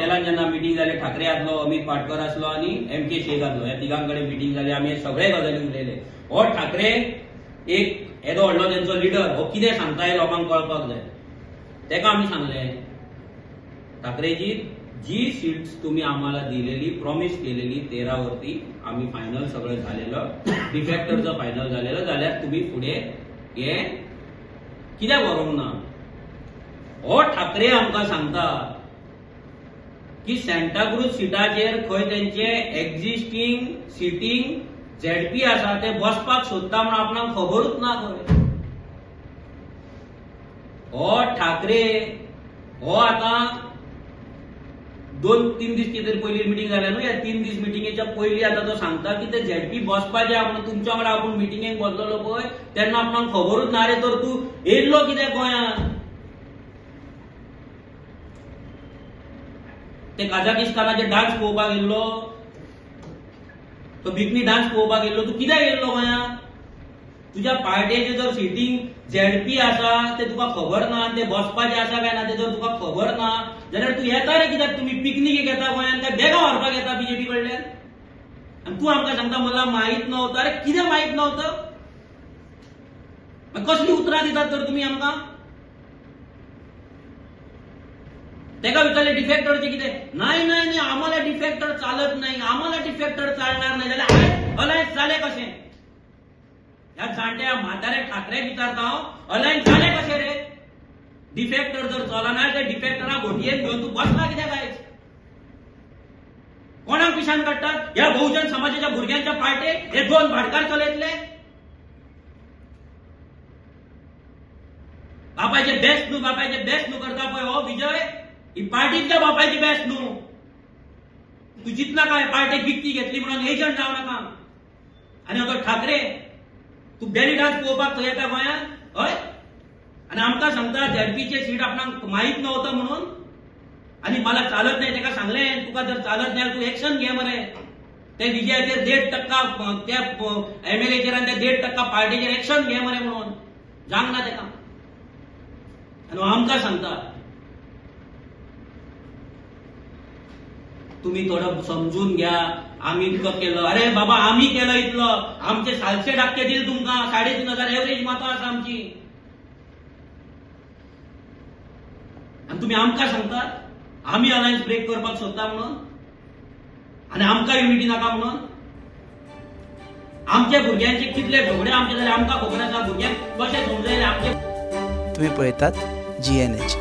हॉटेलात जेन्ना मिटींग जाली ठाकरे आसलो, अमित पाटकर आसलो आणि MK शेख आसलो, ह्या तिगांकडे मिटींग जाली. आमी सगळे गजाली उलयले. हो ठाकरे एक येदो व्हडलो तेंचो लिडर, हो कितें सांगता हे लोकांक कळपाक जाय. तेका आमी सांगले ठाकरेजी, जी सीट्स तुम्ही आम्हाला दिलेली, प्रॉमिस केलेली 13 वरती आम्ही फायनल सगळं झालेलं, डिफेक्टरचं फायनल झालेलं, जाल्यार तुम्ही पुढे हे कित्याक व्हरोंक ना. हो ठाकरे आमकां सांगता की सांताक्रूज सिटाचेर खंय तेंचे एक्झिस्टिंग सिटींग ZP आसा ते बसपाक सोदता म्हण आपणाक खबरूच ना खंय. हो ठाकरे हो आता 2-3 दीस कितें पयली मिटींग जाल्या न्हू, या 3 दीस मिटींगेच्या पयली आता तो सांगता की ते ZP बसपाचे म्हणून तुमच्या वांगडा आपूण मिटींगेक बसलेलो पळय तेन्ना आपणाक खबरूच ना रे, तर तूं येयल्लो कित्याक गोंयांत. ते काझाकिस्तानाचे डान्स पळोवपाक येयल्लो, तो बिकनी डान्स पळोवपाक येयल्लो, तूं कित्याक येयल्लो गोंयांत. तुज्या पार्टेचे जर सिटींग ZP आसा ते तुका खबर ना, ते बसपाचे आसा काय ना ते जर तुका खबर ना जाल्यार तूं येता रे कित्याक. तुम्ही पिकनिकेक येता गोंयांत काय बेगा व्हरपाक येता BJP कडल्यान. आणि तू आमकां सांगता मला माहित नव्हतं. अरे कितें माहित नव्हतं. कसली उतरां दितात तर तुम्ही आमकां. तेका विचारले डिफेक्टरचे कितें. नाही नाही नाही आम्हाला डिफेक्टर चालत नाही, आम्हाला डिफेक्टर चालणार नाही. जाल्यार अलायन्स जाले कशें. ह्या जाणट्या म्हाताऱ्या ठाकरे विचारता हांव, अलायन्स जाले कशें रे. डिफेक्टर जर चलना ते डिफेक्टरा घोटयेन घेवन तूं बसला कित्याक आयज. कोणाक पिशान काडटात. ह्या बहुजन समाजाच्या भुरग्यांच्या पार्टे हे 2 भाटकार चलयतले. बापायचे बेस्ट न्हू करता पळय हो विजय, ही पार्टीतल्या बापायची बेस्ट न्हू. तू चिंतला काय पार्टेक विकती घेतली म्हणून एजंट जाव नाका. आणि आता ठाकरे तू बेली डान्स पळोवपाक थंय येता गोंयांत हय. आणि आमकां सांगता ZPचे सीट आपणाक माहीत नव्हतं म्हणून. आणि मला चालत नाही तेका सांगलें तुका जर चालत नाही तू एक्शन घे मरे. ते विजयाचेर 1.5% त्या MLAचेर आणि त्या 1.5% पार्टीचेर एक्शन घे मरे म्हणून जांग ना तेका. आणि आमकां सांगता तुम्ही थोडं समजून घ्या, आम्ही इतकं केलं. अरे बाबा आम्ही केलं इतलं, आमचे 700% दिले तुमका, 3,500 एव्हरेज मतां आसा आमची. आणि तुम्ही आमकां सांगता आम्ही अलायन्स ब्रेक करपाक सोदता म्हणून, आणि आमकां युनिटी नाका म्हणून. आमच्या भुरग्यांचे कितले झगडे आमचे जाल्यार आमकां खबर आसा. भुरग्यांक कशें समजयले आमचे. तुम्ही पळयतात GNH.